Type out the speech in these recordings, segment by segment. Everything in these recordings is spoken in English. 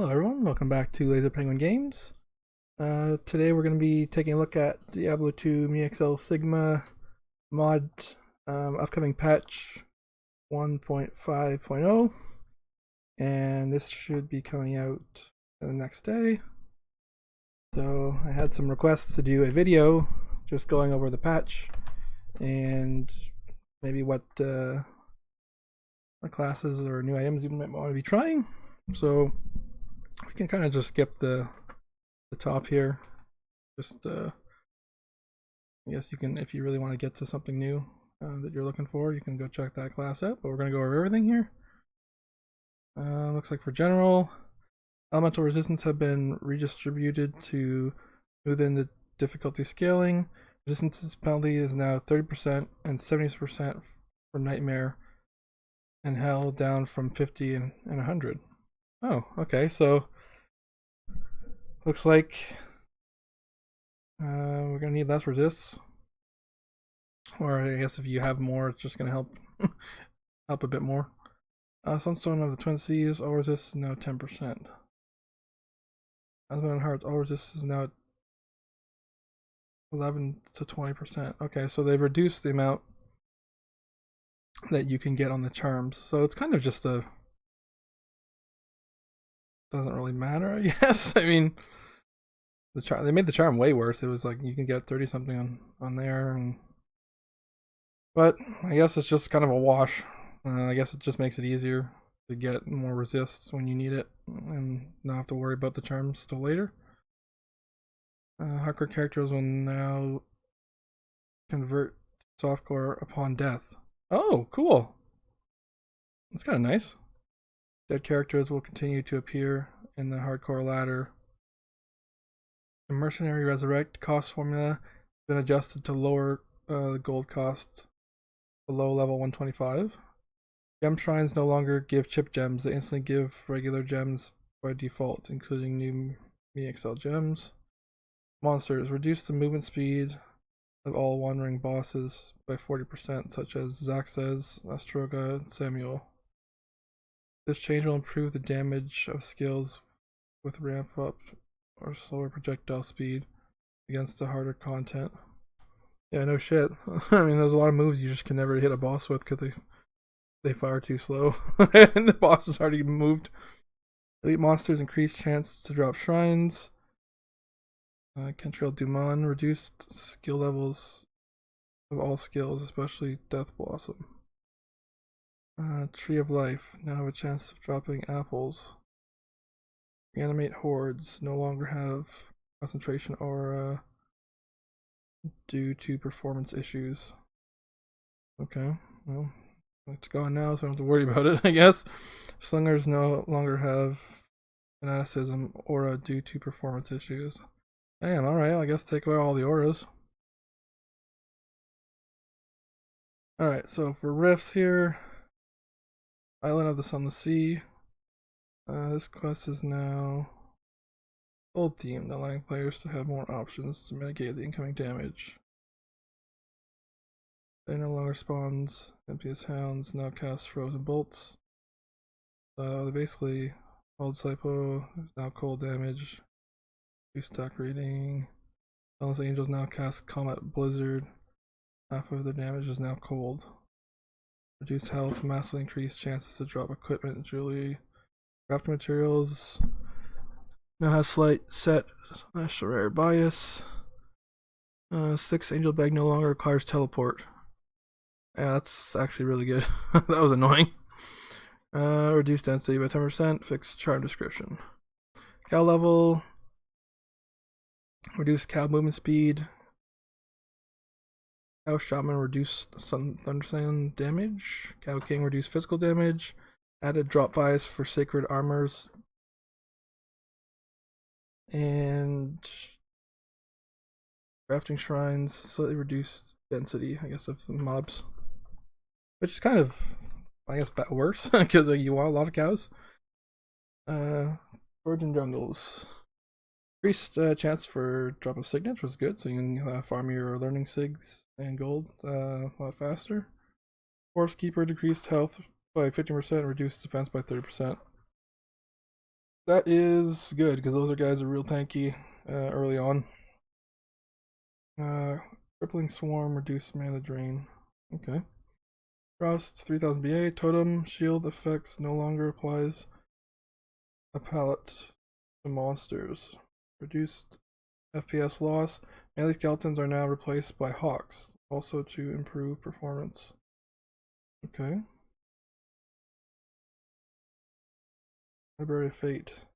Hello everyone, welcome back to LaserPenguinGames. Today we're going to be taking a look at Diablo 2 MeXL Sigma mod upcoming patch 1.5.0, and this should be coming out the next day. So I had some requests to do a video just going over the patch and maybe what classes or new items you might want to be trying. So we can kind of just skip the top here. Just I guess you can, if you really want to get to something new that you're looking for, you can go check that class out. But we're going to go over everything here. Looks like for general, elemental resistance have been redistributed to within the difficulty scaling. Resistance penalty is now 30% and 70% for nightmare, and hell down from 50 and 100. Oh, okay, so looks like we're gonna need less resists, or I guess if you have more, it's just gonna help help a bit more. Sunstone of the Twin Seas, all resist is now 10%. Husband and Hearts, all resist is now 11 to 20%. Okay, so they've reduced the amount that you can get on the charms, so it's kind of just a, doesn't really matter, I guess. I mean, the charm, they made the charm way worse. It was like you can get 30 something on there, and but I guess it's just kind of a wash. I guess it just makes it easier to get more resists when you need it and not have to worry about the charms till later. Hardcore characters will now convert to softcore upon death. Oh, cool. That's kind of nice. Dead characters will continue to appear in the hardcore ladder. The Mercenary Resurrect cost formula has been adjusted to lower the gold cost below level 125. Gem shrines no longer give chip gems, they instantly give regular gems by default, including new MeXL gems. Monsters reduce the movement speed of all wandering bosses by 40%, such as Zaxxas, Astroga, and Samuel. This change will improve the damage of skills with ramp up or slower projectile speed against the harder content. Yeah, no shit. I mean, there's a lot of moves you just can never hit a boss with because they fire too slow and the boss is already moved. Elite monsters increase chance to drop shrines. Kentrail Dumon reduced skill levels of all skills, especially Death Blossom. Tree of Life now have a chance of dropping apples. Reanimate hordes no longer have concentration aura due to performance issues. Okay, well, it's gone now, so I don't have to worry about it, I guess. Slingers no longer have fanaticism aura due to performance issues. Damn, alright, I guess take away all the auras. Alright, so for rifts here, Island of the Sunless Sea. This quest is now gold themed, allowing players to have more options to mitigate the incoming damage. They no longer spawns Impious Hounds, now cast Frozen Bolts. They basically hold Saipo, now cold damage. Reduce attack rating. Sunless Angels now cast Comet Blizzard. Half of their damage is now cold. Reduce health, massively increase chances to drop equipment, jewelry. Crafting materials now has slight set / rare bias. 6 Angel Bag no longer requires teleport. Yeah, that's actually really good. That was annoying. Reduced density by 10%, fixed charm description. Cow level, reduced cow movement speed. Cow Shaman reduced Thundersand damage. Cow King reduced physical damage. Added drop bias for sacred armors. And crafting shrines, slightly reduced density, I guess, of the mobs. Which is kind of, I guess, worse, because you want a lot of cows. Virgin Jungles. Increased chance for drop of signets was good, so you can farm your learning sigs and gold a lot faster. Forest Keeper decreased health by 15%, reduced defense by 30%. That is good because those are guys are real tanky early on. Crippling Swarm, reduce mana drain. Okay. Frost, 3000 BA. Totem shield effects no longer applies a palette to monsters. Reduced FPS loss. Melee skeletons are now replaced by hawks, also to improve performance. Okay. Library of Fate.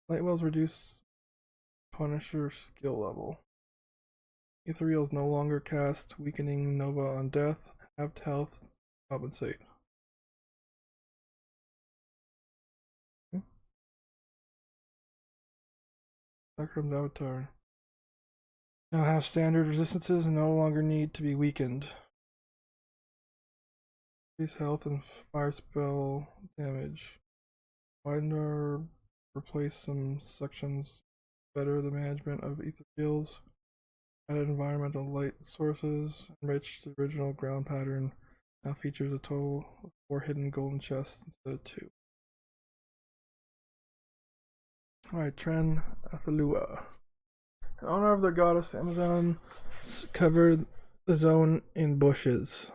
Lightwells reduce Punisher skill level. Ethereal is no longer cast, weakening Nova on death. Halved health, compensate. Sacrum's Avatar. Now have standard resistances and no longer need to be weakened. Increase health and fire spell damage. Widen or replace some sections. Better the management of ethereals. Added environmental light sources. Enriched the original ground pattern. Now features a total of 4 hidden golden chests instead of 2. Alright, Tren Athalua. In honor of their goddess, Amazon covered the zone in bushes.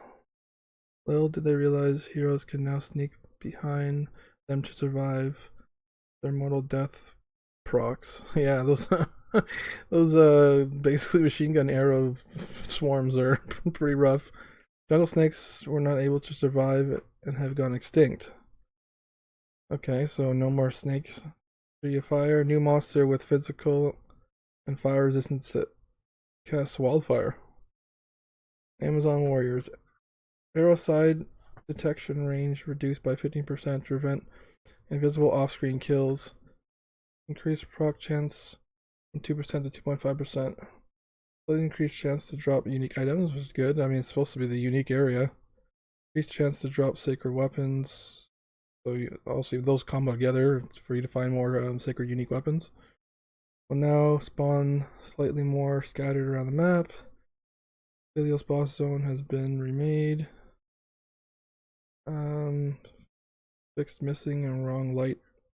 Little did they realize heroes can now sneak behind them to survive their mortal death procs. Yeah, those those basically machine gun arrow swarms are pretty rough. Jungle snakes were not able to survive and have gone extinct. Okay, so no more snakes. Tree of Fire, new monster with physical and fire resistance that casts wildfire. Amazon warriors. Arrow side detection range reduced by 15% to prevent invisible off-screen kills. Increased proc chance from 2% to 2.5%. Slightly increased chance to drop unique items, which is good. I mean, it's supposed to be the unique area. Increased chance to drop sacred weapons. So you also those combo together for you to find more sacred unique weapons. Will now spawn slightly more scattered around the map. Helios boss zone has been remade. Fixed missing and wrong light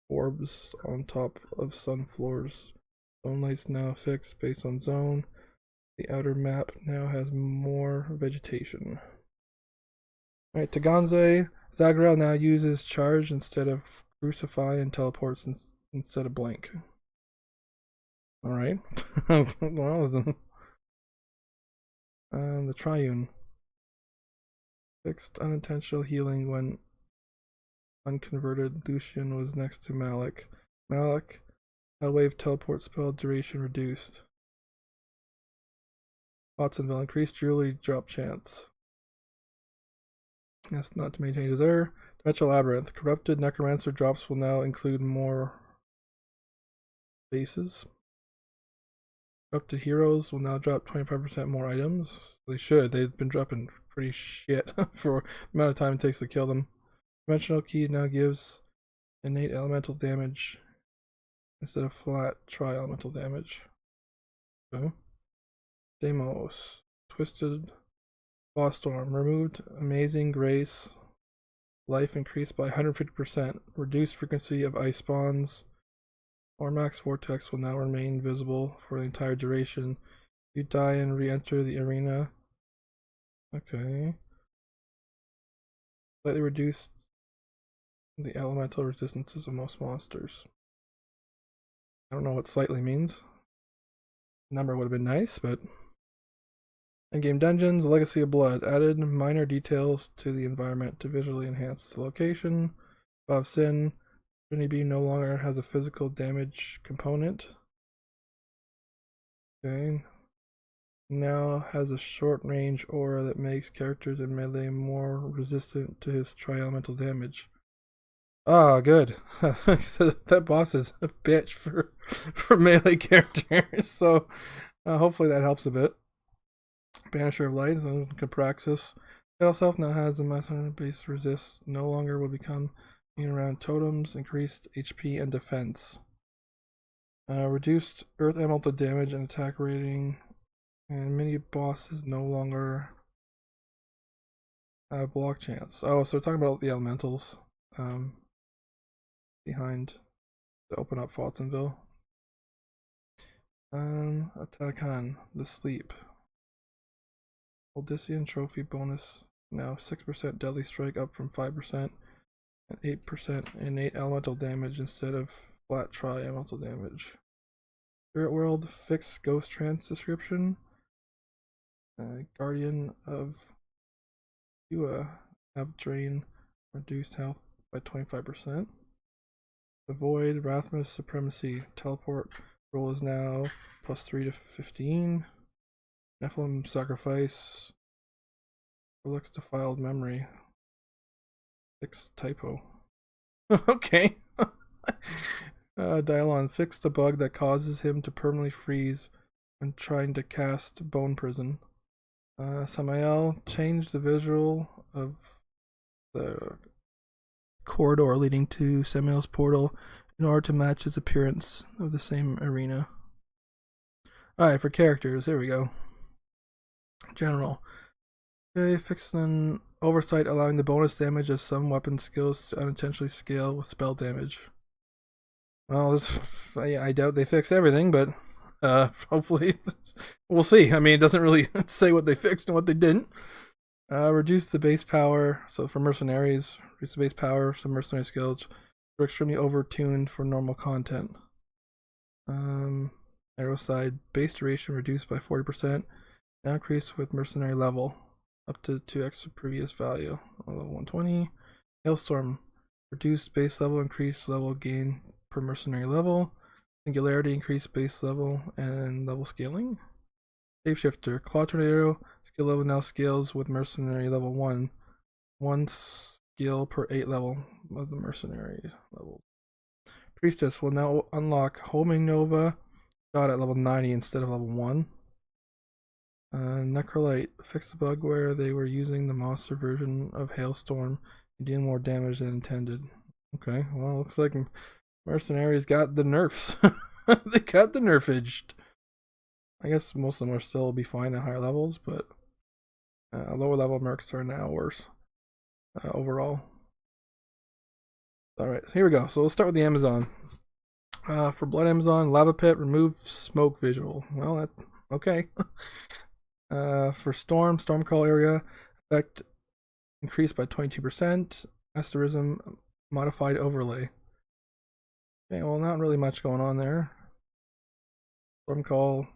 orbs on top of sun floors. Zone lights now fixed based on zone. The outer map now has more vegetation. Alright, Taganze. Zagral now uses charge instead of crucify and teleports instead of blink. Alright. Well, the Triune. Fixed unintentional healing when unconverted Lucian was next to Malik. Malik, Hellwave teleport spell duration reduced. Watsonville, increased jewelry drop chance. That's not too many changes there. Dimensional Labyrinth. Corrupted Necromancer drops will now include more bases. Corrupted Heroes will now drop 25% more items. They should. They've been dropping pretty shit for the amount of time it takes to kill them. Dimensional Key now gives innate elemental damage instead of flat tri-elemental damage. Okay. Deimos. Twisted Lost Storm. Removed Amazing Grace. Life increased by 150%. Reduced frequency of ice spawns. Ormax Vortex will now remain visible for the entire duration. You die and re-enter the arena. Okay. Slightly reduced the elemental resistances of most monsters. I don't know what slightly means. Number would have been nice, but... In-game dungeons, Legacy of Blood. Added minor details to the environment to visually enhance the location. Above Sin. Trinity Beam no longer has a physical damage component. Okay. Now has a short range aura that makes characters in melee more resistant to his tri-elemental damage. Ah, good. That boss is a bitch for melee characters, so hopefully that helps a bit. Banisher of Light, Capraxis. Battle Self now has a master base resist, no longer will become immune around totems, increased HP and defense. Reduced earth elemental damage and attack rating, and mini bosses no longer have block chance. Oh, so we're talking about the elementals behind to open up Watsonville. Attack on the sleep. Odyssean trophy bonus now 6% deadly strike up from 5% and 8% innate elemental damage instead of flat tri-elemental damage. Spirit World fixed ghost trance description. Guardian of Yua have drain reduced health by 25%. The Void Rathmas Supremacy teleport roll is now +3 to 15. Nephilim Sacrifice. Looks defiled memory. Fix typo. Okay. Dialon fixed the bug that causes him to permanently freeze when trying to cast Bone Prison. Samael changed the visual of the corridor leading to Samael's portal in order to match his appearance of the same arena. Alright, for characters, here we go. General. Okay, fixed an oversight allowing the bonus damage of some weapon skills to unintentionally scale with spell damage. Well, I doubt they fix everything, but hopefully we'll see. I mean, it doesn't really say what they fixed and what they didn't. Reduce the base power. So for Mercenaries, reduce the base power of some Mercenary skills. We're extremely over-tuned for normal content. Arrow side, base duration reduced by 40%. Now increased with Mercenary level. Up to 2x the previous value. Level 120. Hailstorm. Reduced base level, increased level gain per mercenary level. Singularity, increased base level and level scaling. Shapeshifter. Claw Tornado. Skill level now scales with mercenary level 1. 1 skill per 8 level of the mercenary level. Priestess will now unlock Homing Nova. Shot at level 90 instead of level 1. Necrolite fixed the bug where they were using the monster version of Hailstorm and dealing more damage than intended. Okay, well, looks like Mercenaries got the nerfs. They got the nerfaged. I guess most of them are still be fine at higher levels, but lower level mercs are now worse overall. Alright, so here we go. So we'll start with the Amazon. For Blood Amazon, Lava Pit, remove smoke visual. Well, that okay. For Stormcall area, effect increased by 22%. Asterism modified overlay. Okay, well, not really much going on there. Stormcall,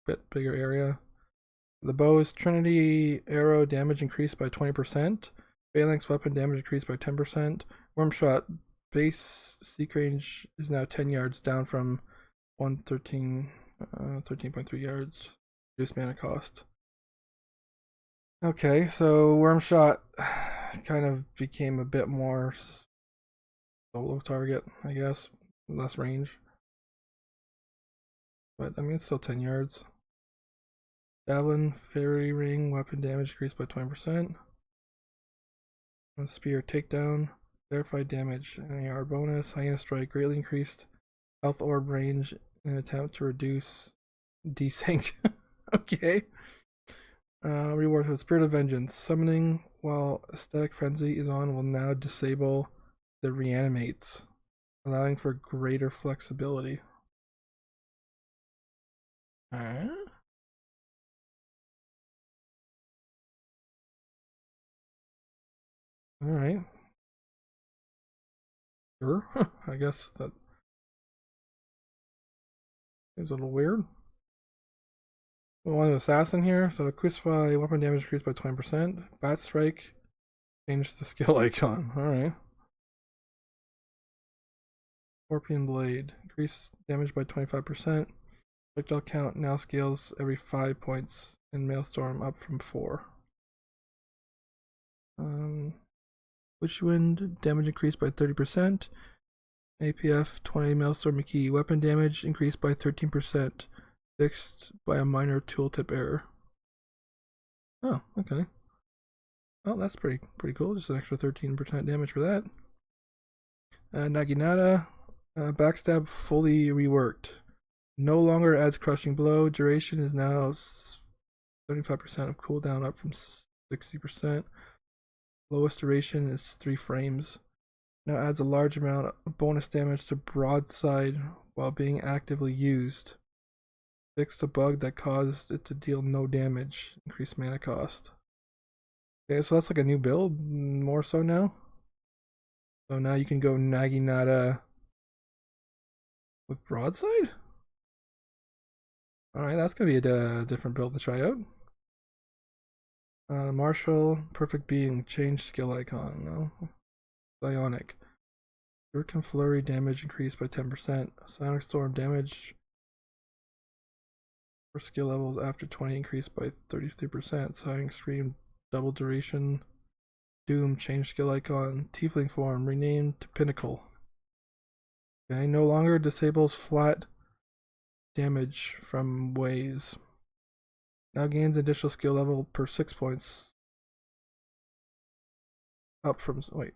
bit bigger area. The bow's Trinity arrow damage increased by 20%. Phalanx weapon damage increased by 10%. Wormshot base seek range is now 10 yards, down from 13.3 yards. Reduced mana cost. Okay, so Wormshot kind of became a bit more solo target, I guess. Less range. But I mean, it's still 10 yards. Javelin, Fairy Ring, weapon damage increased by 20%. Spear takedown, verified damage, and AR bonus. Hyena Strike greatly increased health orb range in an attempt to reduce desync. Okay. Reward for Spirit of Vengeance. Summoning while Aesthetic Frenzy is on will now disable the reanimates, allowing for greater flexibility. Alright. Alright. Sure. I guess that is a little weird. We want an assassin here, so Crucify weapon damage increased by 20%. Bat Strike, change the skill icon. Alright. Scorpion Blade, increase damage by 25%. Projectile count now scales every 5 points in Maelstrom, up from 4. Witch Wind, damage increased by 30%. APF 20 Maelstrom key, weapon damage increased by 13%. Fixed by a minor tooltip error. Oh, okay. Well, that's pretty cool. Just an extra 13% damage for that. Naginata, backstab fully reworked. No longer adds crushing blow. Duration is now 75% of cooldown, up from 60%. Lowest duration is 3 frames. Now adds a large amount of bonus damage to broadside while being actively used. Fixed a bug that caused it to deal no damage. Increased mana cost. Okay, so that's like a new build, more so now. So now you can go Naginata with broadside? Alright, that's gonna be a different build to try out. Martial, Perfect Being, change skill icon. No. Psionic. Shuriken Flurry damage increased by 10%. Psionic Storm damage for skill levels after 20 increased by 33%. Psionic Scream, double duration. Doom, change skill icon. Tiefling form, renamed to Pinnacle. Okay, no longer disables flat damage from ways. Now gains additional skill level per 6 points. Up from, wait.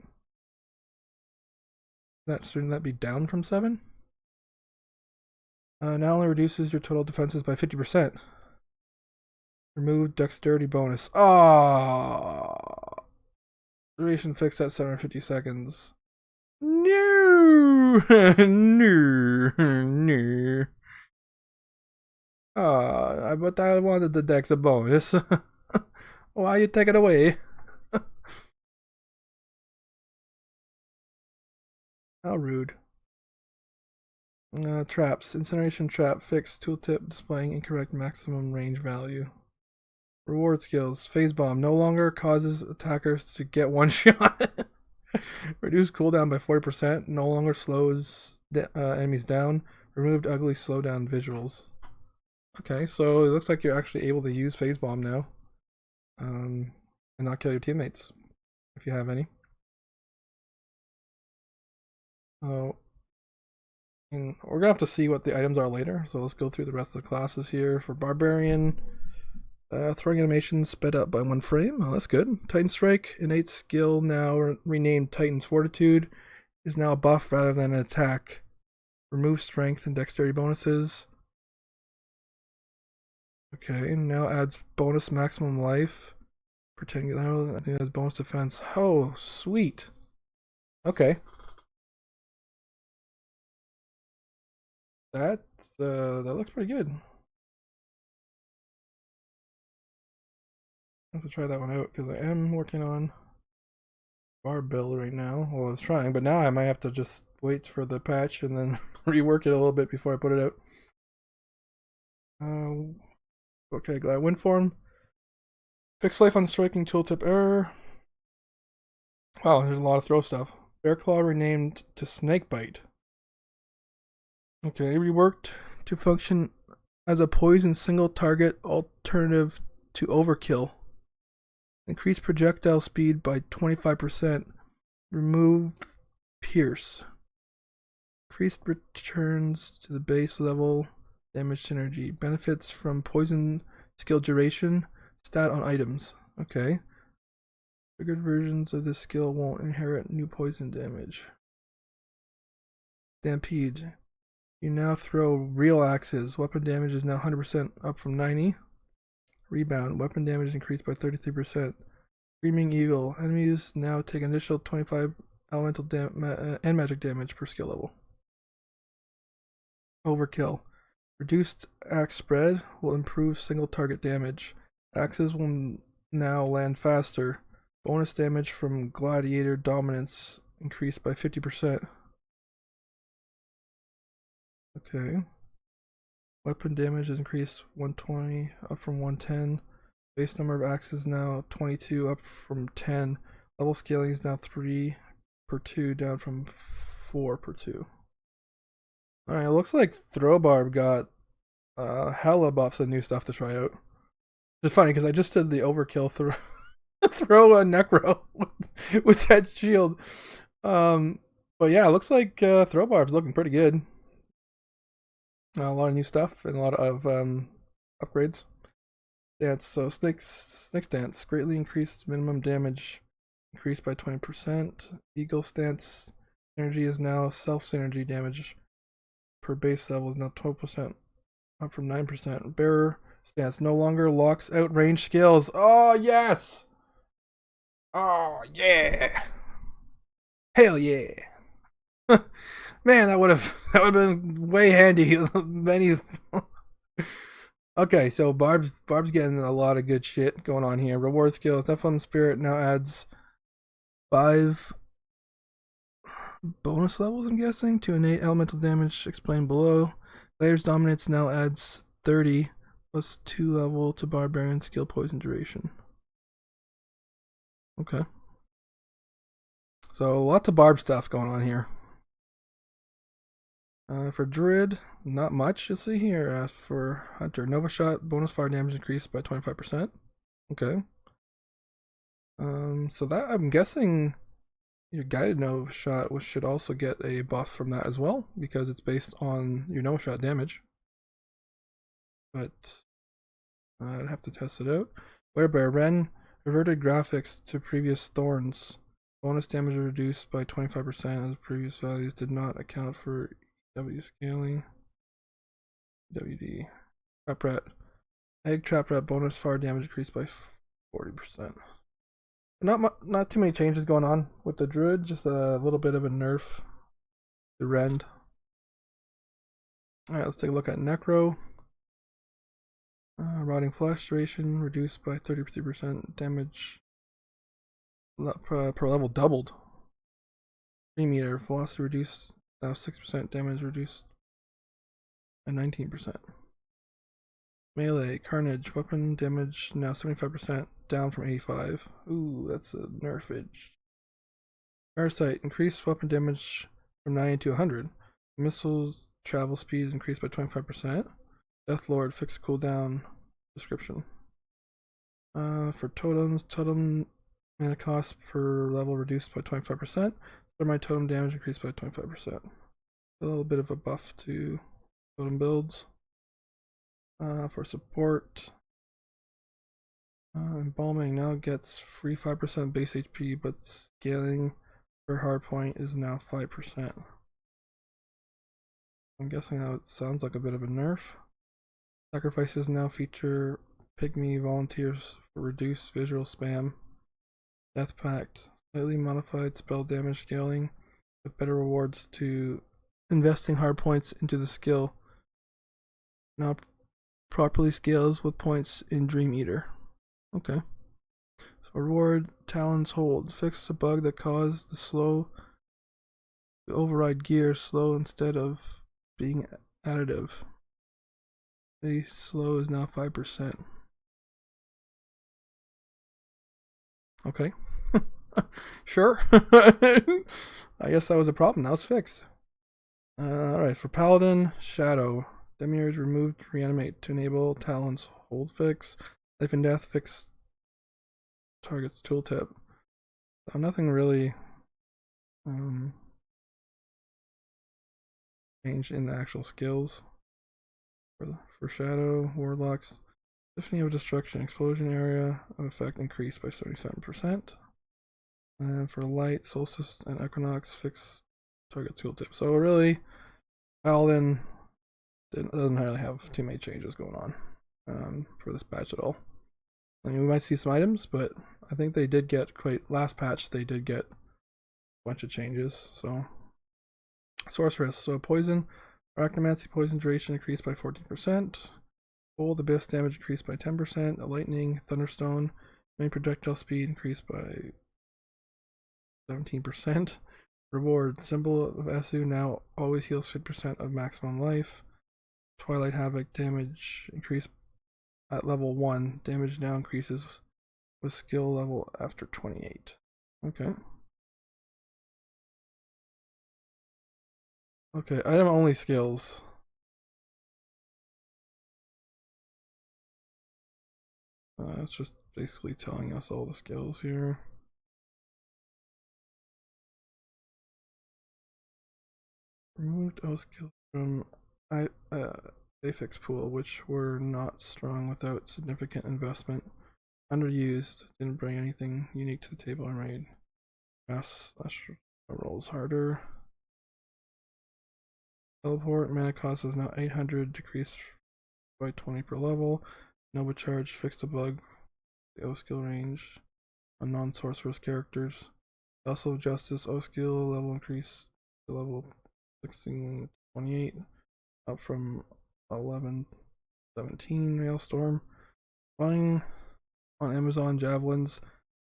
Shouldn't that be down from 7? Now only reduces your total defenses by 50%. Remove dexterity bonus. Duration fixed at 750 seconds. No! No. But I wanted the dex a bonus. Why you take it away? How rude. Traps. Incineration trap fixed. Tooltip displaying incorrect maximum range value. Reward skills. Phase bomb no longer causes attackers to get one shot. Reduce cooldown by 40%. No longer slows enemies down. Removed ugly slowdown visuals. Okay, so it looks like you're actually able to use phase bomb now. And not kill your teammates. If you have any. Oh. And we're gonna have to see what the items are later, so let's go through the rest of the classes here. For Barbarian, throwing animation sped up by 1 frame. Oh, that's good. Titan Strike, innate skill now renamed Titan's Fortitude, is now a buff rather than an attack. Remove strength and dexterity bonuses. Okay, now adds bonus maximum life. Pretending I think that's bonus defense. Oh, sweet. Okay. That looks pretty good. I have to try that one out because I am working on Barb build right now. Well, I was trying, but now I might have to just wait for the patch and then rework it a little bit before I put it out. Okay, Glad Wind Form. Fix life on striking tooltip error. Wow, there's a lot of throw stuff. Bear Claw renamed to Snakebite. Okay, reworked to function as a poison single target alternative to overkill. Increase projectile speed by 25%. Remove pierce. Increased returns to the base level damage synergy. Benefits from poison skill duration. Stat on items. Okay. Triggered versions of this skill won't inherit new poison damage. Stampede. You now throw real axes. Weapon damage is now 100% up from 90. Rebound. Weapon damage increased by 33%. Screaming Eagle. Enemies now take an additional 25 elemental and magic damage per skill level. Overkill. Reduced axe spread will improve single target damage. Axes will now land faster. Bonus damage from gladiator dominance increased by 50%. Okay. Weapon damage is increased 120 up from 110. Base number of axes now 22 up from 10. Level scaling is now 3 per 2 down from 4 per 2. Alright, it looks like Throwbarb got hella buffs and new stuff to try out. It's funny because I just did the overkill throw a Necro with that shield. But yeah, it looks like Throwbarb's looking pretty good. A lot of new stuff and a lot of upgrades. Stance. So Snake Stance greatly increased minimum damage, increased by 20%. Eagle Stance energy is now self synergy damage per base level is now 12%, up from 9%. Bearer Stance no longer locks out range skills. Oh yes! Oh yeah! Hell yeah. Man, that would have been way handy. Many. Okay, so Barb's getting a lot of good shit going on here. Reward skills. Nephilim Spirit now adds 5 bonus levels, I'm guessing, to innate elemental damage explained below. Layers Dominance now adds 30 plus 2 level to Barbarian skill poison duration. Okay. So lots of Barb stuff going on here. For Druid, not much. You'll see here. As for Hunter, Nova Shot bonus fire damage increased by 25%. Okay. So that, I'm guessing your guided Nova Shot should also get a buff from that as well, because it's based on your Nova Shot damage. But I'd have to test it out. Whereby Ren reverted graphics to previous thorns. Bonus damage reduced by 25% as previous values did not account for W scaling. WD. Trap Rat. Egg Trap Rat bonus fire damage increased by 40%. Not too many changes going on with the Druid, just a little bit of a nerf to Rend. Alright, let's take a look at Necro. Rotting Flesh duration reduced by 33%. Damage per level doubled. 3 meter. Velocity reduced. Now 6%. Damage reduced by 19%. Melee. Carnage. Weapon damage now 75%. Down from 85. Ooh, that's a nerfage. Parasite. Increased weapon damage from 90 to 100. Missiles travel speed increased by 25%. Death Lord. Fixed cooldown. Description. For totems, totem mana cost per level reduced by 25%. Thermite totem damage increased by 25%. A little bit of a buff to totem builds. For support, embalming now gets free 5% base HP, but scaling per hard point is now 5%. I'm guessing that sounds like a bit of a nerf. Sacrifices now feature pygmy volunteers for reduced visual spam. Death Pact, slightly modified spell damage scaling with better rewards to investing hard points into the skill. Now properly scales with points in Dream Eater. Okay. So reward Talon's Hold. Fix a bug that caused the override gear slow instead of being additive. The slow is now 5%. Okay. Sure. I guess that was a problem. Now it's fixed. Alright, for Paladin, Shadow. Demiurge removed Reanimate to enable Talon's Hold fix. Life and Death fix target's tooltip. So nothing really changed in the actual skills. For Shadow, Warlocks, Symphony of Destruction, Explosion area of effect increased by 77%. And for Light, Solstice, and Equinox, fix target tooltip. So really, Paladin doesn't really have too many changes going on for this patch at all. I mean, we might see some items, but I think they did get last patch they did get a bunch of changes. So Sorceress, so Poison, Arachnomancy poison duration increased by 14%. Cold Abyss damage increased by 10%. Lightning, Thunderstone, main projectile speed increased by 17%. Reward, Symbol of Esu now always heals 50% of maximum life. Twilight Havoc damage increased at level 1. Damage now increases with skill level after 28. Okay. Okay, item only skills. It's just basically telling us all the skills here. Removed all skills from affix pool, which were not strong without significant investment. Underused, didn't bring anything unique to the table or made fast rolls harder. Teleport, mana cost is now 800, decreased by 20 per level. Nova charge, fixed a bug, the O skill range on non-sorceress characters. Also, Justice O skill level increase to level 1628, up from 1117. Maelstrom. Spawning on Amazon Javelins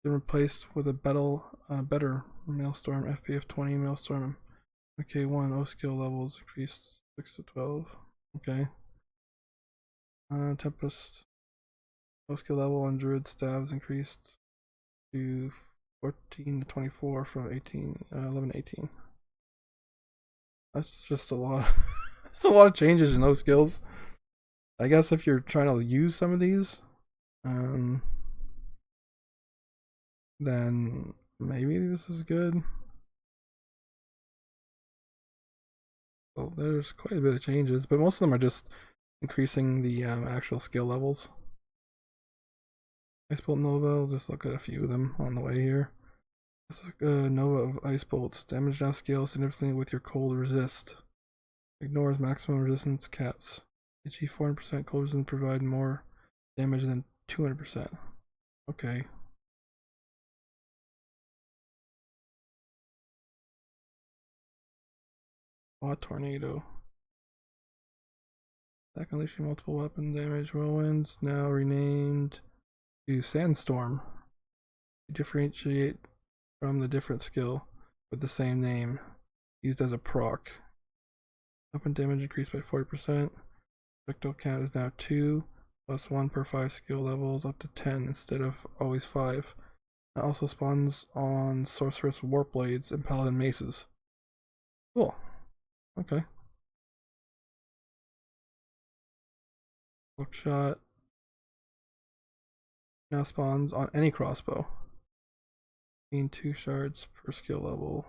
been replaced with a better Maelstrom, FPF 20 Maelstrom. MK1 O skill levels increased 6 to 12. Okay. Tempest O skill level on Druid staves increased to 14 to 24 from 11 to 18. That's just a lot. It's a lot of changes in those skills. I guess if you're trying to use some of these, then maybe this is good. Well, there's quite a bit of changes, but most of them are just increasing the actual skill levels. Ice Bolt Nova, I'll just look at a few of them on the way here. This is Nova of Ice Bolts. Damage now scales significantly with your cold resist. Ignores maximum resistance caps. HE 400% cold resistance provide more damage than 200%. Okay. Hot Tornado. Attack unleashing multiple weapon damage. Whirlwinds now renamed to Sandstorm. You differentiate from the different skill with the same name, used as a proc. Weapon damage increased by 40%. Projectile count is now 2, plus 1 per 5 skill levels, up to 10 instead of always 5. It also spawns on Sorceress Warp Blades and Paladin Maces. Cool. Okay. Hookshot now spawns on any crossbow. Gain 2 shards per skill level.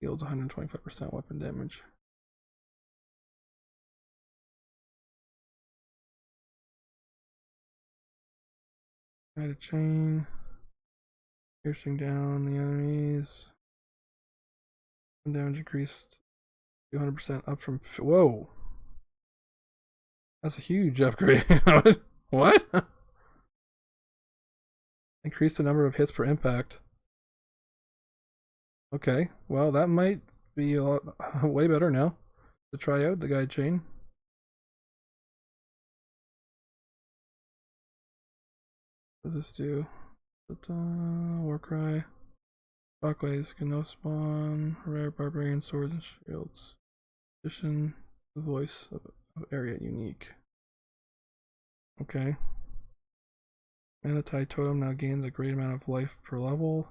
Deals 125% weapon damage. Add a chain. Piercing down the enemies. Weapon damage increased 200% up from... Whoa! That's a huge upgrade. What? Increase the number of hits per impact. Okay, well that might be a lot, way better now to try out the guide chain. What does this do? Warcry. Shockwaves can now spawn rare barbarian swords and shields. Addition the voice of area unique. Okay. Manatide totem now gains a great amount of life per level.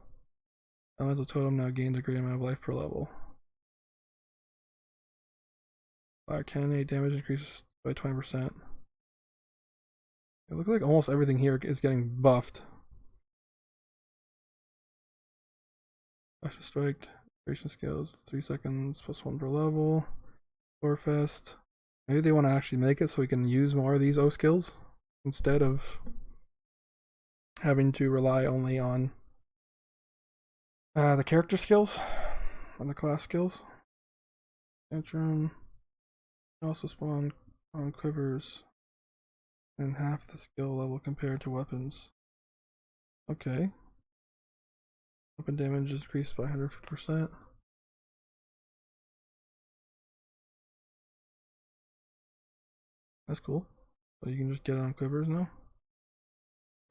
Elemental totem now gains a great amount of life per level. Fire cannonade damage increases by 20%. It looks like almost everything here is getting buffed. Flash of Strike, duration scales, 3 seconds plus 1 per level. Warfest. Maybe they want to actually make it so we can use more of these O skills instead of having to rely only on the character skills and the class skills. Tantrum also spawn on quivers and half the skill level compared to weapons. Okay. Weapon damage is increased by 150%. That's cool. So you can just get it on quivers now.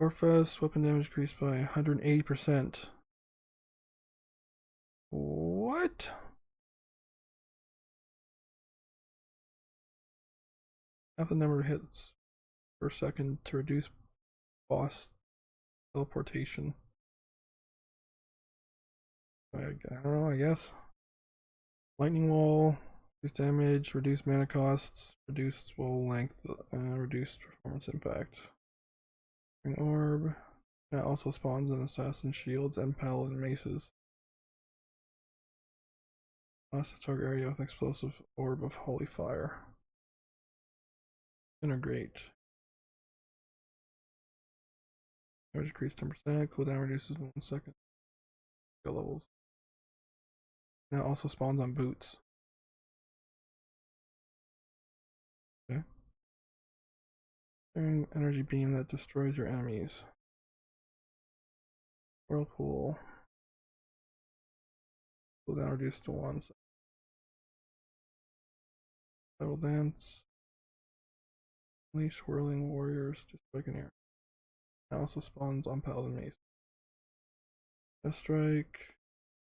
Warfest, weapon damage increased by 180%. What? Half the number of hits per second to reduce boss teleportation. I don't know, I guess. Lightning Wall, reduced damage, reduced mana costs, reduced wall length, reduced performance impact. An orb that also spawns in assassin shields and paladin maces. Blast the target area with an explosive orb of holy fire. Integrate. Damage increased 10%, cooldown reduces 1 second. Skill levels. Now also spawns on boots. Okay. Energy beam that destroys your enemies. Whirlpool. Cooldown reduced to 1. So. Double Dance. Unleash Whirling Warriors to strike an area. Now also spawns on Paladin Mace. Death Strike.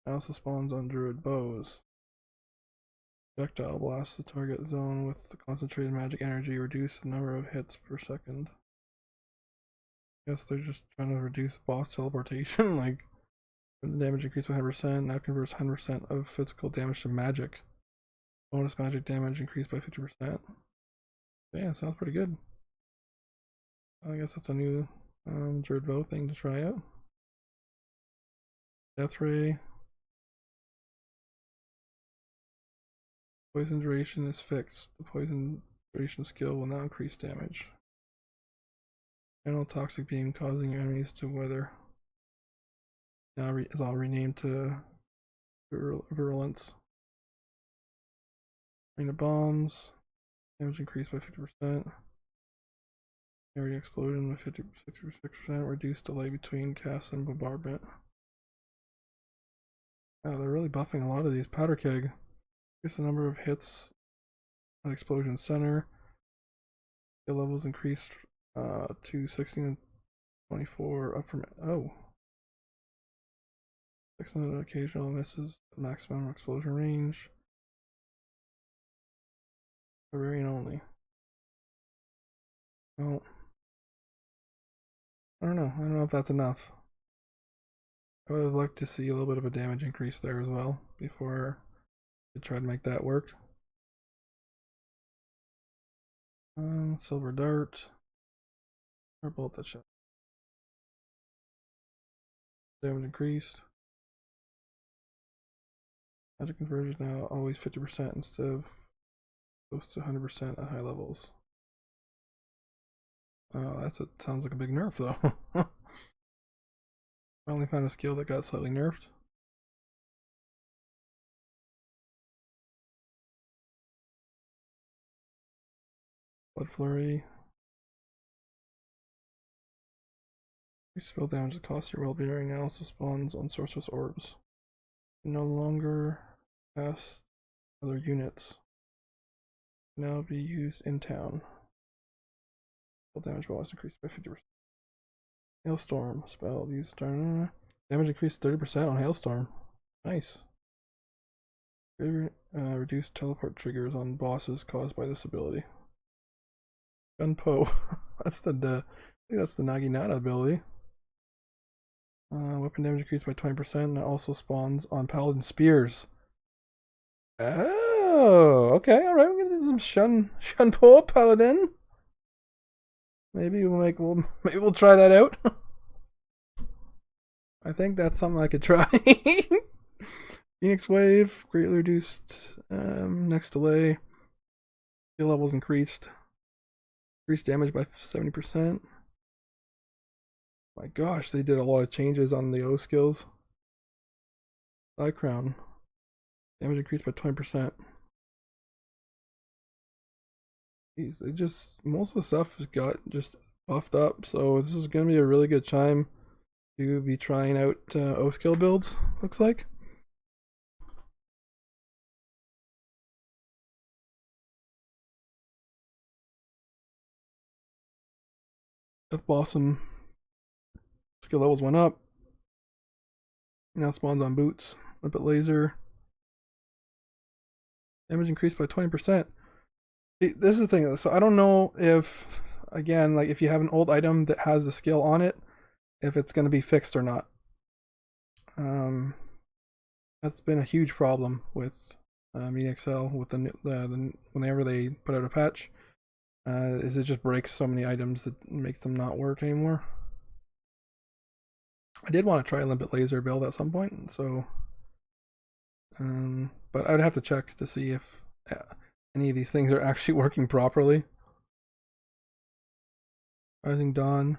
Now also spawns on Druid Bows. Projectile blasts the target zone with the concentrated magic energy. Reduce the number of hits per second. Guess they're just trying to reduce boss teleportation. Like, when the damage increased by 100%, now converts 100% of physical damage to magic. Bonus magic damage increased by 50%. Yeah, sounds pretty good. I guess that's a new Druid Bow thing to try out. Death Ray. Poison duration is fixed. The poison duration skill will now increase damage. General Toxic Beam causing your enemies to weather. Now is all renamed to Virulence. Arena Bombs. Damage increased by 50%. Area Explosion by 66%. Reduced delay between cast and bombardment. Wow, they're really buffing a lot of these. Powder Keg. Increase the number of hits at Explosion Center. Skill levels increased to 16 and 24, up from 600 occasional misses, maximum explosion range. Barbarian only. Well, I don't know if that's enough. I would have liked to see a little bit of a damage increase there as well before I try to make that work. Silver Dart. Or Bolt that shot. Damage increased. Magic conversion now always 50% instead of close to 100% at high levels. Sounds like a big nerf though. Finally found a skill that got slightly nerfed. Blood Flurry. Spell damage that costs your well-being now also spawns on Sorceress Orbs. No longer cast other units. Now be used in town. Spell damage bonus increased by 50%. Hailstorm spell used damage increased 30% on Hailstorm. Nice. Reduce teleport triggers on bosses caused by this ability. Gunpo. I think that's the Naginata ability. Weapon damage increased by 20%. That also spawns on Paladin Spears. Oh, okay, alright. We're gonna do some Shunpo Paladin. Maybe we'll try that out. I think that's something I could try. Phoenix Wave, greatly reduced next delay. Skill levels increased. Increased damage by 70%. My gosh, they did a lot of changes on the O skills. Side Crown. Damage increased by 20%. Jeez, most of the stuff has got just buffed up, so this is going to be a really good time to be trying out O skill builds, looks like. Death Blossom skill levels went up. Now spawns on boots. Limpet Laser. Damage increased by 20%. This is the thing. So I don't know if, again, like if you have an old item that has the skill on it, if it's going to be fixed or not. That's been a huge problem with EXL with whenever they put out a patch. Is it just breaks so many items that makes them not work anymore. I did want to try a Limpet Laser build at some point, so but I would have to check to see if any of these things are actually working properly. Rising Dawn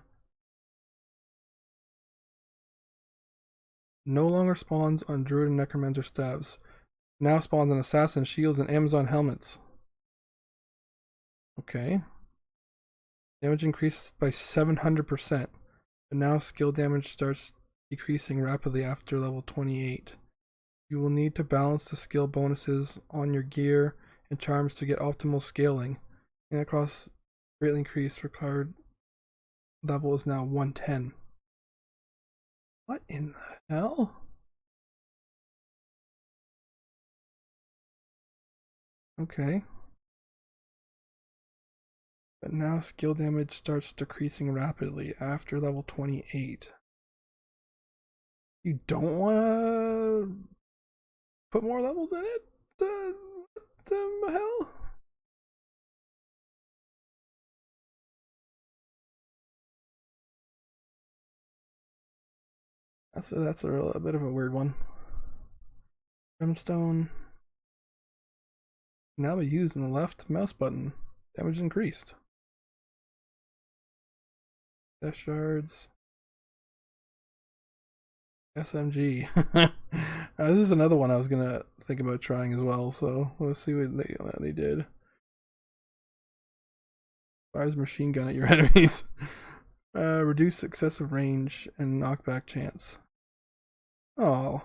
no longer spawns on Druid and Necromancer staves. Now spawns on Assassin shields and Amazon helmets. Okay. Damage increased by 700%. But now skill damage starts decreasing rapidly after level 28. You will need to balance the skill bonuses on your gear and charms to get optimal scaling. And across greatly increased required level is now 110. What in the hell? Okay. But now skill damage starts decreasing rapidly after level 28. You don't want to put more levels in it? What the hell? That's a bit of a weird one. Brimstone. Now be used in the left mouse button. Damage increased. Death shards. SMG. This is another one I was gonna think about trying as well. So let's see what they did. Fires machine gun at your enemies. Reduce excessive range and knockback chance. Oh.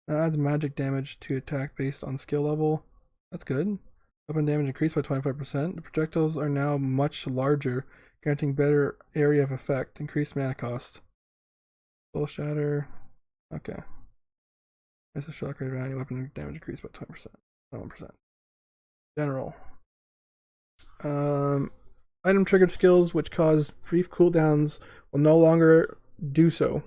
Now adds magic damage to attack based on skill level. That's good. Weapon damage increased by 25%. The projectiles are now much larger, granting better area of effect. Increased mana cost. Soul Shatter. Okay. It's a shock rate around your weapon damage increased by 20%. 21%. General. Item triggered skills which cause brief cooldowns will no longer do so.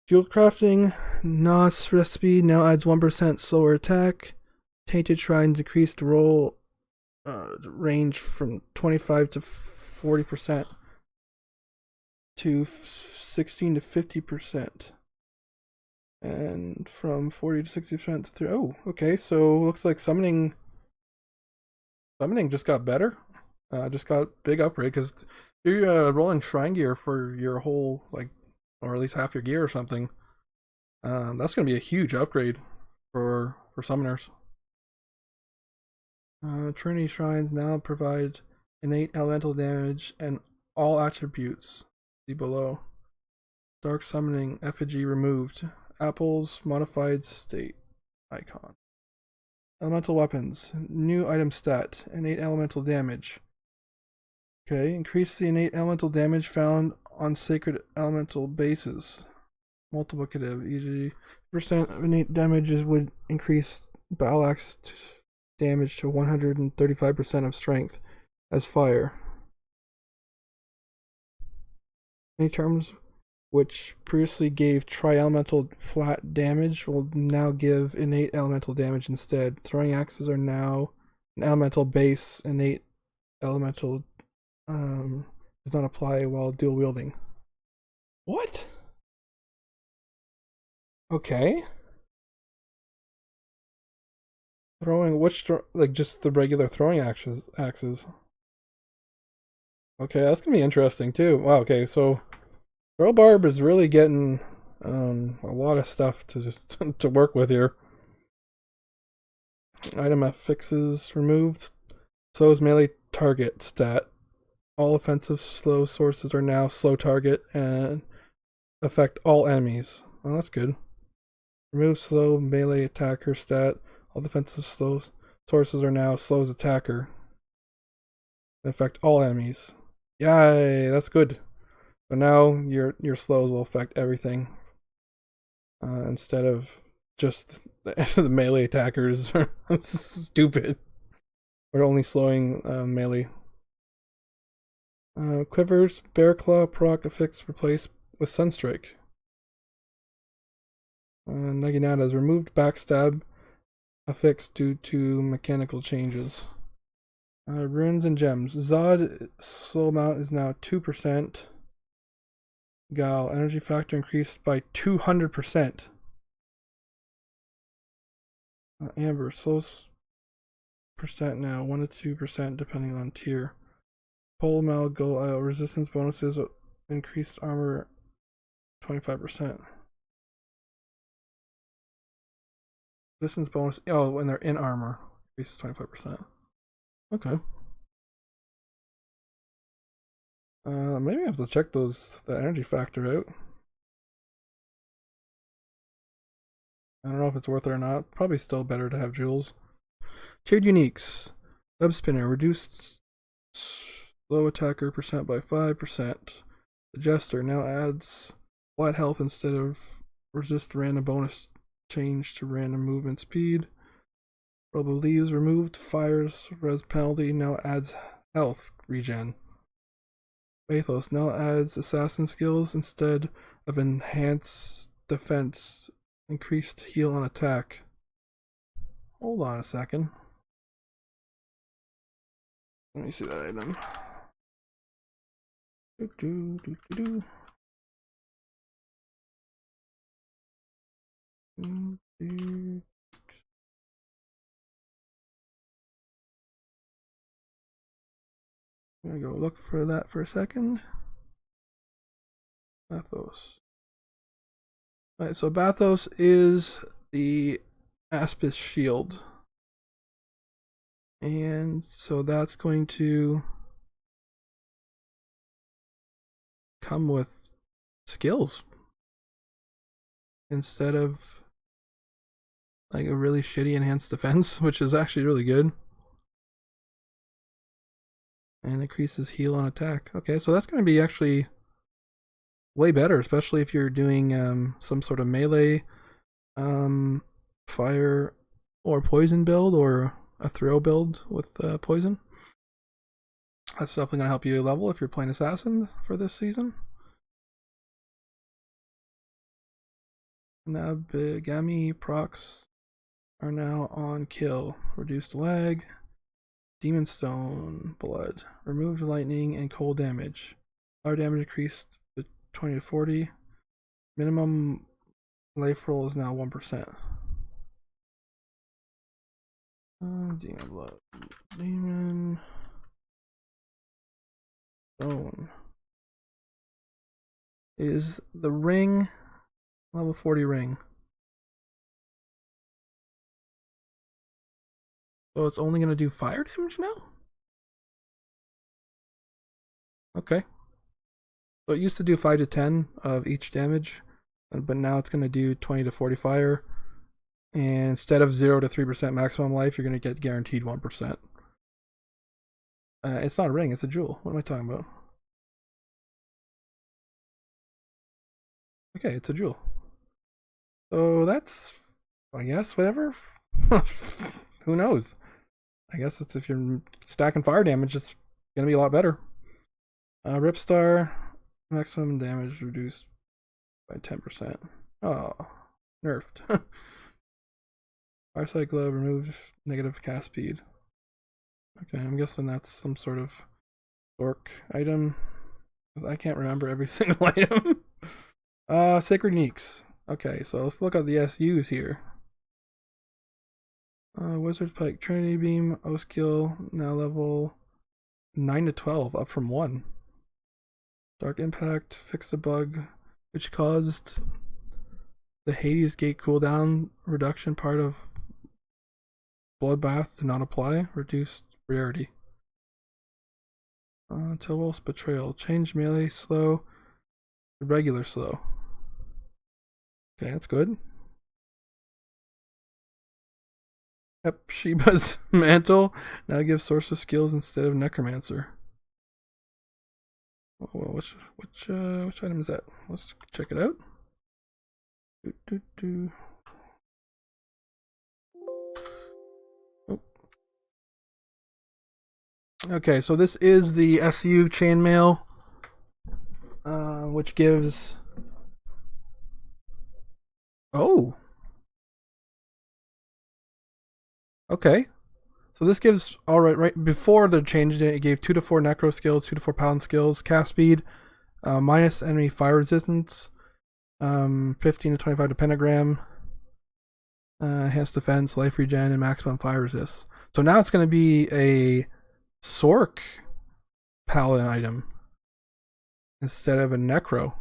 Jewel crafting, Nos recipe now adds 1% slower attack. Tainted shrines increased roll range from 25 to 40% to 16 to 50%. And from 40 to 60% to oh, okay, so looks like summoning just got better. Just got a big upgrade because you're rolling shrine gear for your whole, like, or at least half your gear or something. That's going to be a huge upgrade for summoners. Trinity shrines now provide innate elemental damage and all attributes. See below. Dark summoning effigy removed. Apples modified state icon. Elemental weapons. New item stat. Innate elemental damage. Okay, increase the innate elemental damage found on sacred elemental bases. Multiplicative. E.g., percent of innate damages would increase battle axe damage to 135% of strength as fire. Any terms which previously gave tri-elemental flat damage will now give innate elemental damage instead. Throwing axes are now an elemental base. Innate elemental does not apply while dual wielding. What? Okay. Throwing which like just the regular throwing axes. Okay, that's gonna be interesting too. Wow. Okay, so Throw Barb is really getting a lot of stuff to just to work with here. Item affixes removed. Slows melee target stat. All offensive slow sources are now slow target and affect all enemies. Oh, that's good. Remove slow melee attacker stat. All defensive slow sources are now slow as attacker. And affect all enemies. Yay, that's good. So now your slows will affect everything. Instead of just the melee attackers. That's stupid. We're only slowing melee. Quivers, Bear Claw, proc affix replaced with Sunstrike. Naginata's removed backstab affix due to mechanical changes. Runes and gems. Zod slow amount is now 2%. Gal energy factor increased by 200%. Amber slow percent now 1 to 2% depending on tier. Pole Malgo resistance bonuses increased armor 25%. Resistance bonus when they're in armor increases 25%. Okay. Maybe I have to check the energy factor out. I don't know if it's worth it or not. Probably still better to have jewels. Trade uniques. Web spinner reduced slow attacker percent by 5%. The jester now adds flat health instead of resist random bonus change to random movement speed. Robo leaves removed fires res penalty now adds health regen. Bathos now adds assassin skills instead of enhanced defense, increased heal on attack. Hold on a second. Let me see that item. I'm gonna go look for that for a second. Bathos. Alright, so Bathos is the Aspis shield. And so that's going to come with skills instead of like a really shitty enhanced defense, which is actually really good. And increases heal on attack. Okay, so that's going to be actually way better, especially if you're doing some sort of melee fire or poison build, or a throw build with poison. That's definitely going to help you level if you're playing Assassin for this season. Nabigami procs are now on kill. Reduced lag. Demon Stone blood. Removed lightning and cold damage. Fire damage increased to 20 to 40. Minimum life roll is now 1%. Demon blood. Demon Stone. Is the ring level 40 ring? So it's only going to do fire damage now? Okay. So it used to do 5 to 10 of each damage, but now it's going to do 20 to 40 fire. And instead of 0 to 3% maximum life, you're going to get guaranteed 1%. It's not a ring, it's a jewel. What am I talking about? Okay, it's a jewel. So that's, I guess, whatever. Who knows? I guess it's if you're stacking fire damage, it's going to be a lot better. Ripstar, maximum damage reduced by 10%. Oh, nerfed. Fireside Glove removed negative cast speed. Okay, I'm guessing that's some sort of dork item. I can't remember every single item. Sacred Uniques. Okay, so let's look at the SUs here. Wizard's Pike, Trinity Beam, O-Skill, now level 9 to 12, up from 1. Dark Impact, fixed a bug, which caused the Hades Gate cooldown reduction part of Bloodbath to not apply, reduced rarity. Tilwell's Betrayal, change melee slow to regular slow. Okay, that's good. Hepzibah's Mantle now gives Sorcerer skills instead of Necromancer. Well, which item is that? Let's check it out. Oh. Okay, so this is the SU chainmail, which gives. Oh. Okay. So this gives, right before they changed it, it gave 2 to 4 Necro skills, 2 to 4 Paladin skills, cast speed, minus enemy fire resistance, 15 to 25 to pentagram, enhanced defense, life regen, and maximum fire resist. So now it's going to be a Sorc Paladin item instead of a Necro.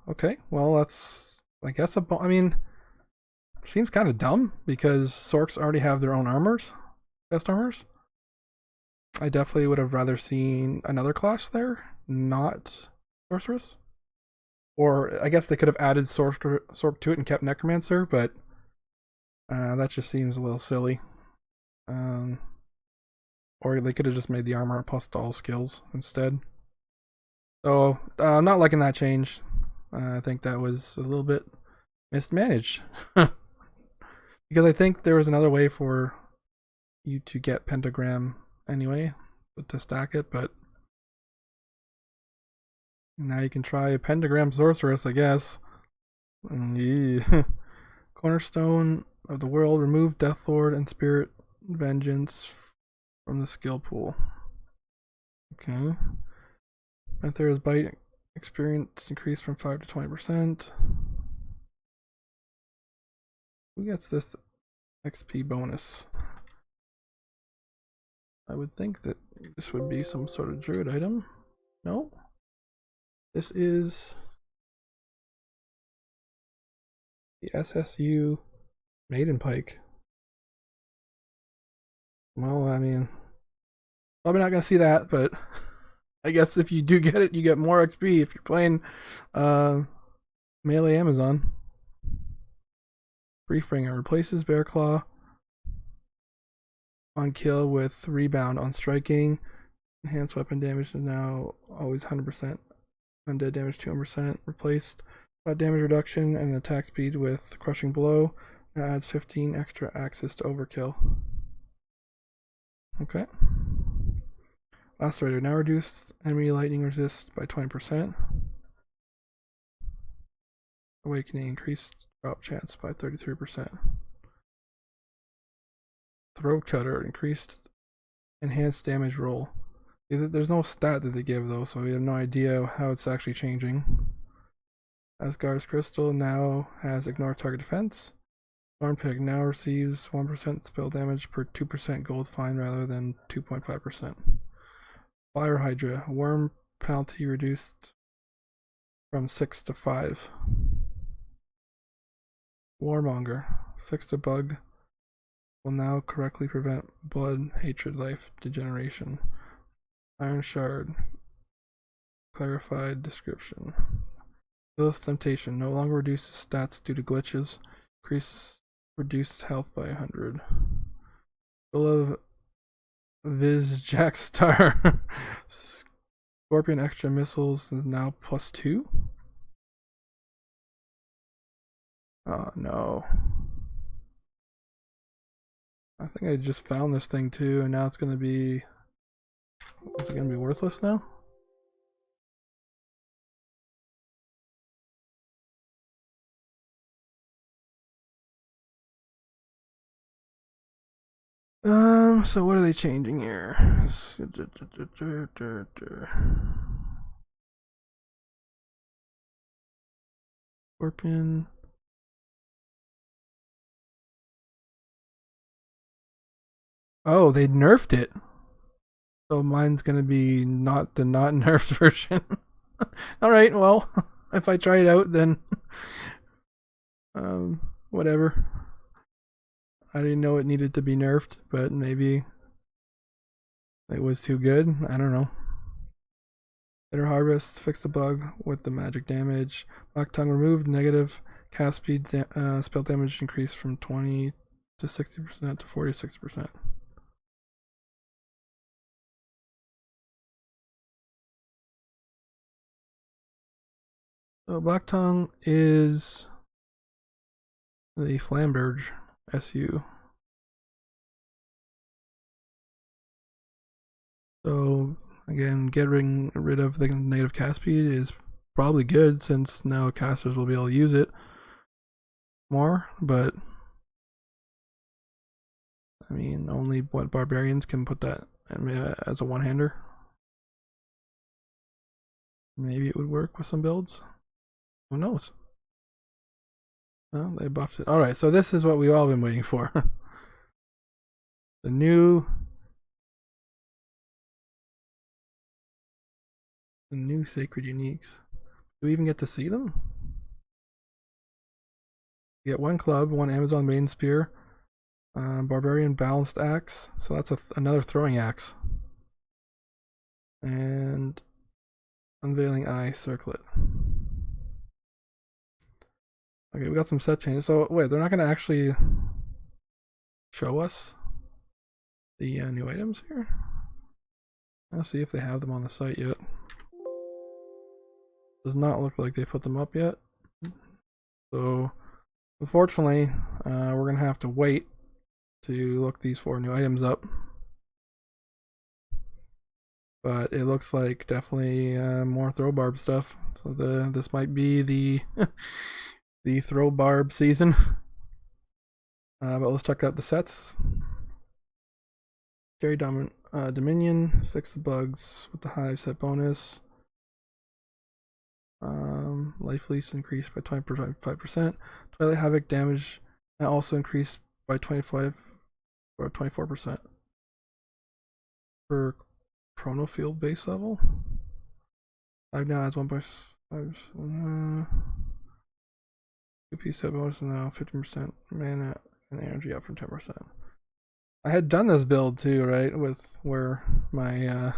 Okay, well that's, I guess, I mean, seems kind of dumb because Sorcs already have their own armors, best armors. I definitely would have rather seen another class there, not Sorceress. Or I guess they could have added Sork to it and kept Necromancer, but that just seems a little silly. Or they could have just made the armor plus all skills instead. So I'm not liking that change. I think that was a little bit mismanaged. Because I think there was another way for you to get Pentagram anyway, to stack it, but now you can try Pentagram Sorceress, I guess. Yeah. Cornerstone of the World, remove Deathlord and Spirit Vengeance from the skill pool. Okay. Panthera's Bite experience increased from 5 to 20%. Who gets this XP bonus? I would think that this would be some sort of druid item. No? This is the SSU Maiden Pike. Well, I mean, probably not going to see that, but I guess if you do get it, you get more XP if you're playing melee Amazon. Briefbringer replaces Bear Claw on kill with rebound on striking. Enhanced weapon damage is now always 100%. Undead damage 200%. Replaced damage reduction and attack speed with crushing blow. Now adds 15 extra access to overkill. Okay. Lacerator now reduced enemy lightning resist by 20%. Awakening increased drop chance by 33%. Throat Cutter increased enhanced damage roll. There's no stat that they give though, so we have no idea how it's actually changing. Asgard's Crystal now has ignore target defense. Stormpig now receives 1% spell damage per 2% gold fine rather than 2.5%. Fire Hydra, worm penalty reduced from 6 to 5. Warmonger, fixed a bug, will now correctly prevent blood, hatred, life, degeneration. Iron Shard, clarified description. Lilith's Temptation, no longer reduces stats due to glitches. Increase reduced health by 100. Full of Viz Jackstar. Scorpion extra missiles is now +2. Oh no. I think I just found this thing too, and now it's gonna be. Is it gonna be worthless now? So what are they changing here? Scorpion. Oh, they nerfed it. So mine's gonna be not the not nerfed version. Alright, well, if I try it out then whatever. I didn't know it needed to be nerfed, but maybe it was too good. I don't know. Bitter Harvest fixed the bug with the magic damage. Black Tongue removed negative cast speed spell damage increased from 20 to 60% to 40 to 60%. So Black Tongue is the Flamberge SU. So again, getting rid of the native cast speed is probably good since now casters will be able to use it more, but I mean only what barbarians can put that as a one-hander. Maybe it would work with some builds. Who knows? Well, they buffed it. Alright, so this is what we've all been waiting for. The new sacred uniques. Do we even get to see them? You get one club, one Amazon main spear, Barbarian balanced axe, so that's another throwing axe, and unveiling eye circlet. Okay, we got some set changes. So wait, they're not going to actually show us the new items here? I'll see if they have them on the site yet. Does not look like they put them up yet. So unfortunately, we're going to have to wait to look these 4 new items up. But it looks like definitely more throw barb stuff. So this might be the the throw barb season. But let's check out the sets. Scary Dominion, fix the bugs with the hive set bonus. Life leaks increased by 25%. Twilight Havoc damage now also increased by 25 or 24% for Chrono Field base level. I've now adds 1.5. 2 set bonus now 15% mana and energy up from 10%. I had done this build too, right? With where my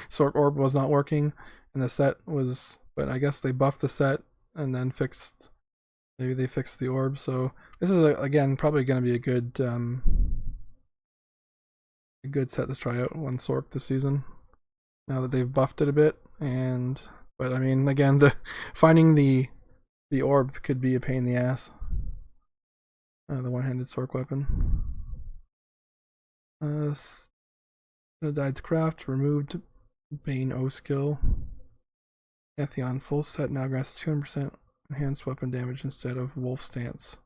Sork Orb was not working and the set was, but I guess they buffed the set and then fixed, maybe they fixed the orb. So this is again probably going to be a good set to try out on Sork this season. Now that they've buffed it a bit, but I mean again, finding the orb could be a pain in the ass. The one-handed Sork weapon. Died's Craft removed Bane O skill. Atheon full set now grants 200% enhanced weapon damage instead of Wolf Stance.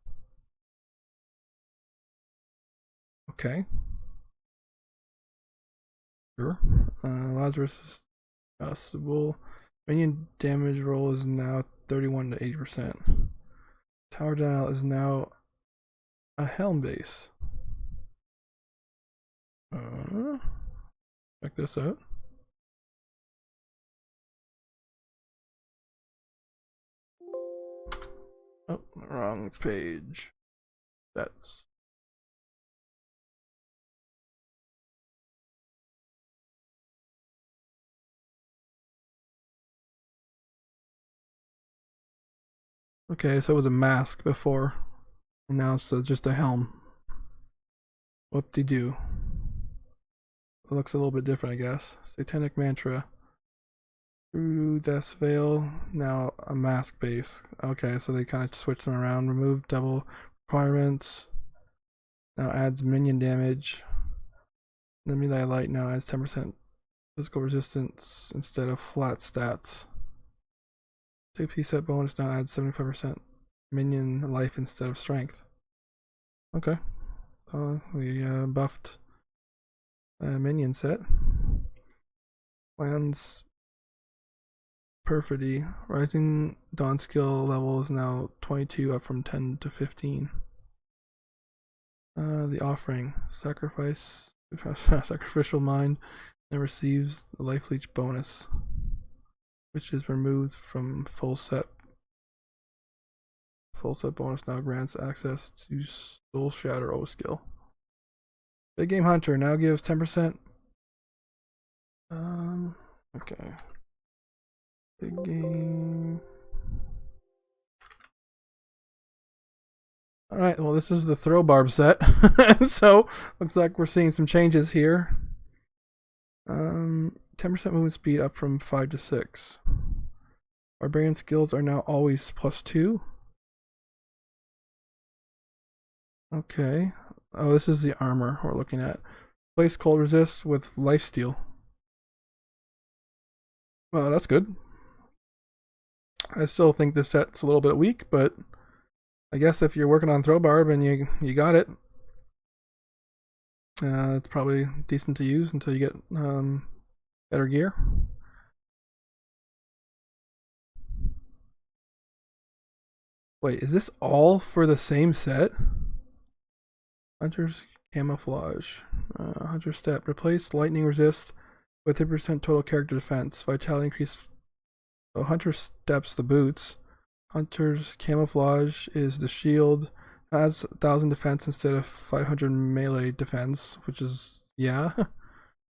Okay. Sure. Lazarus is adjustable. Minion damage roll is now 31 to 80%. Tower dial is now a helm base. Check this out. Oh, wrong page. That's okay, so it was a mask before, and now it's just a helm. Whoop-de-doo. It looks a little bit different, I guess. Satanic Mantra. Through Death's Veil, now a mask base. Okay, so they kind of switch them around. Remove double requirements. Now adds minion damage. The Melee Light now adds 10% physical resistance instead of flat stats. TP set bonus now adds 75% minion life instead of strength. Okay. We buffed minion set. Lands Perfidy. Rising Dawn skill level is now 22, up from 10 to 15. The Offering. Sacrifice. Sacrificial Mind and receives the Life Leech bonus, which is removed from full set. Full set bonus now grants access to Soul Shatter O skill. Big Game Hunter now gives 10%. Okay. Big Game. Alright, well, this is the Throw Barb set. So, looks like we're seeing some changes here. 10% movement speed up from 5 to 6. Barbarian skills are now always +2. Okay. Oh, this is the armor we're looking at. Place cold resist with lifesteal. Well, that's good. I still think this set's a little bit weak, but I guess if you're working on throw barb and you got it, it's probably decent to use until you get better gear. Wait, is this all for the same set? Hunter's Camouflage. Hunter's Step. Replace lightning resist with 50% total character defense. Vitality increase. So Hunter's Step's the boots. Hunter's Camouflage is the shield. Has 1,000 defense instead of 500 melee defense, which is, yeah.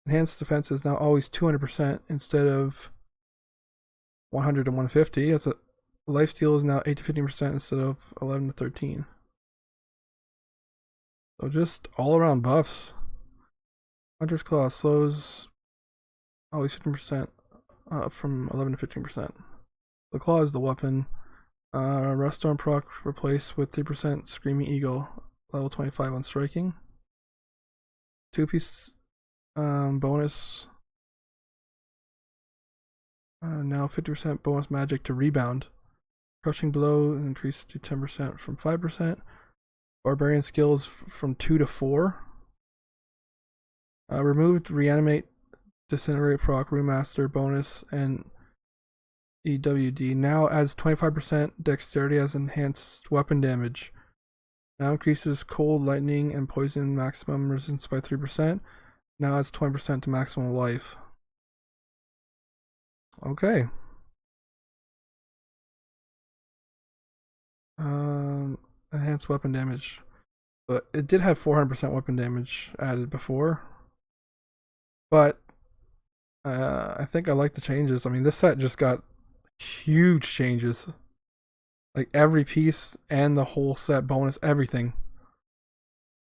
Enhanced defense is now always 200% instead of 100 to 150. That's lifesteal is now 8 to 15% instead of 11 to 13. So just all around buffs. Hunter's Claw slows always 15% from 11 to 15%. The Claw is the weapon. Rust Storm proc replaced with 3% Screaming Eagle, level 25 on striking. 2-piece bonus. Now 50% bonus magic to rebound. Crushing Blow increased to 10% from 5%. Barbarian skills from 2 to 4. Removed Reanimate, Disintegrate proc, Remaster bonus, and EWD. Now adds 25% dexterity as enhanced weapon damage. Now increases cold, lightning, and poison maximum resistance by 3%. Now adds 20% to maximum life. Okay. Enhanced weapon damage. But it did have 400% weapon damage added before. But I think I like the changes. I mean, this set just got huge changes. Like every piece and the whole set bonus, everything.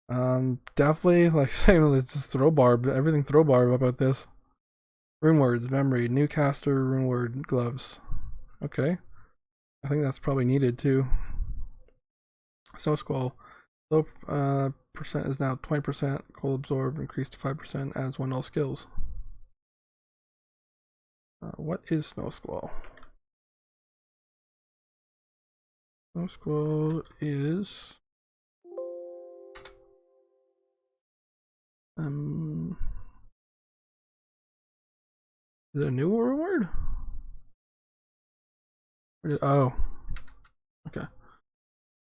Definitely like saying let's just throw barb, everything throw barb about this. Rune words, memory, new caster, rune word, gloves. Okay. I think that's probably needed too. Snow Squall. Slow percent is now 20%. Cold absorb increased to 5% as one all skills. What is Snow Squall? Snow Squall is is it a new word? Oh, okay.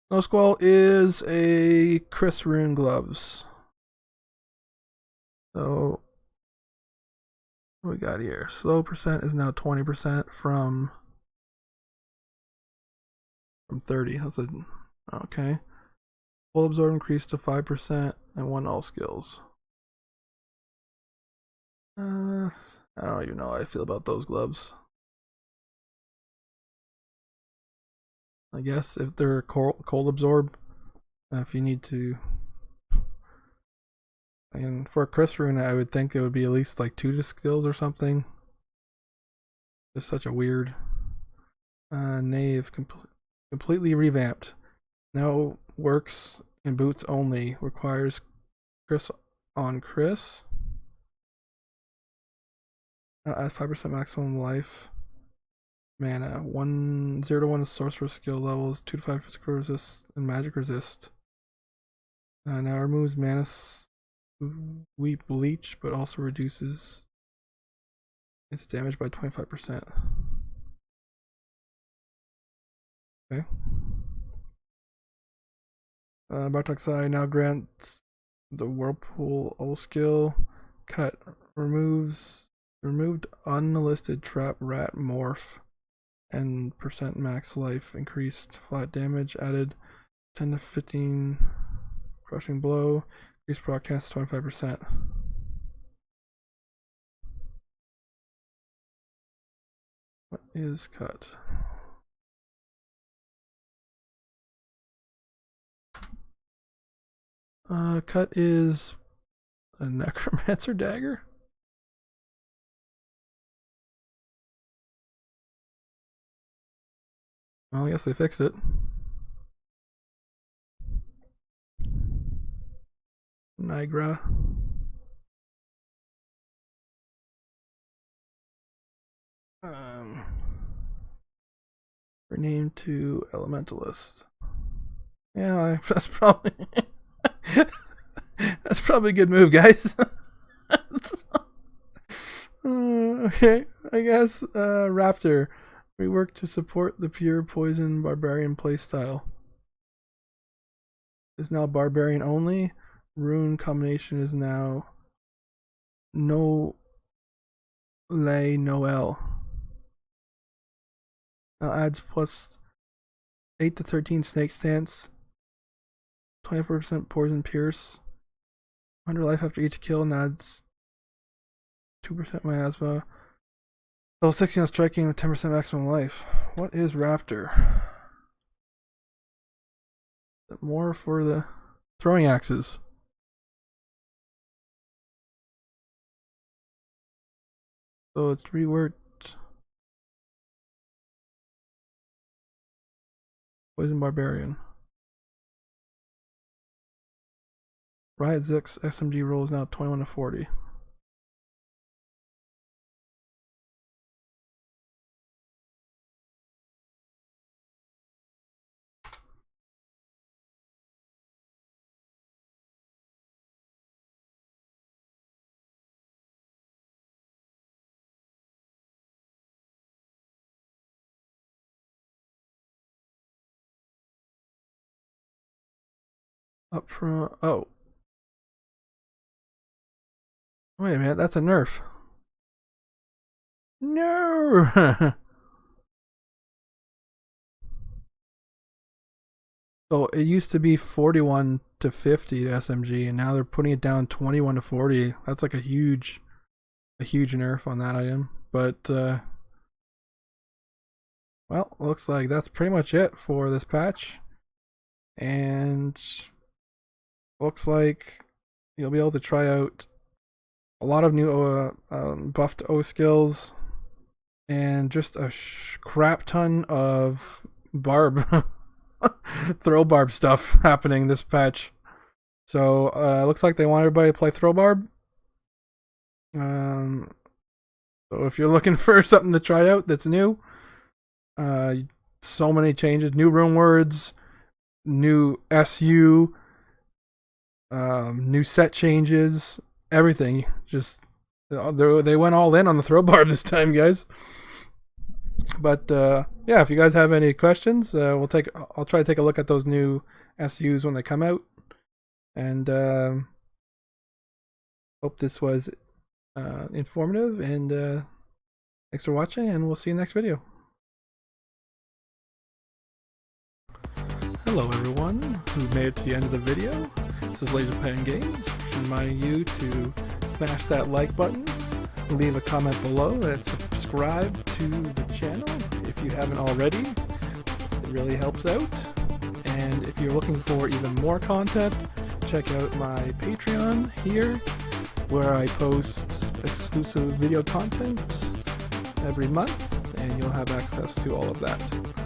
Snow Squall is a Chris rune gloves. So what we got here? Slow percent is now 20% from 30. That's a okay. Full absorb increased to 5% and one all skills. I don't even know how I feel about those gloves. I guess if they're cold absorb, if you need to. And for a Chris rune, I would think it would be at least like 2 skills or something. Just such a weird. Knave completely revamped. Now works in boots only. Requires Chris on Chris. Now adds 5% maximum life. Mana 0 to 1 sorcerer skill levels, 2 to 5 physical resist and magic resist. Now removes mana sweep bleach, but also reduces its damage by 25%. Okay. Bartok Sai now grants the Whirlpool O skill. Cut removed unlisted trap rat morph and percent max life increased. Flat damage added 10 to 15 crushing blow. Increased broadcast 25%. What is cut? Cut is a necromancer dagger. Well, I guess they fixed it. Nigra. Renamed to Elementalist. Yeah, that's probably that's probably a good move, guys. Okay, I guess Raptor. We work to support the pure poison barbarian playstyle. Is now barbarian only. Rune combination is now no lay Noel. Now adds plus 8 to 13 snake stance, 24% poison pierce, 100 life after each kill, and adds 2% miasma. Level 60 on striking with 10% maximum life. What is Raptor? More for the throwing axes. So it's reworked. Poison Barbarian. Riot Zix SMG roll is now 21 to 40. Up front. Oh. Wait a minute, that's a nerf. No! So it used to be 41 to 50 to SMG, and now they're putting it down 21 to 40. That's like a huge nerf on that item. But, well, looks like that's pretty much it for this patch. And looks like you'll be able to try out a lot of new buffed O skills and just a crap ton of barb throw barb stuff happening this patch. So it looks like they want everybody to play throw barb. So if you're looking for something to try out that's new, so many changes, new rune words, new SU, new set changes, everything. Just they went all in on the throw barb this time, guys. But yeah, if you guys have any questions, I'll try to take a look at those new SUs when they come out. And hope this was informative, and thanks for watching, and we'll see you next video. Hello everyone who made it to the end of the video. This is LaserPenguinGames, reminding you to smash that like button, leave a comment below, and subscribe to the channel if you haven't already. It really helps out. And if you're looking for even more content, check out my Patreon here, where I post exclusive video content every month, and you'll have access to all of that.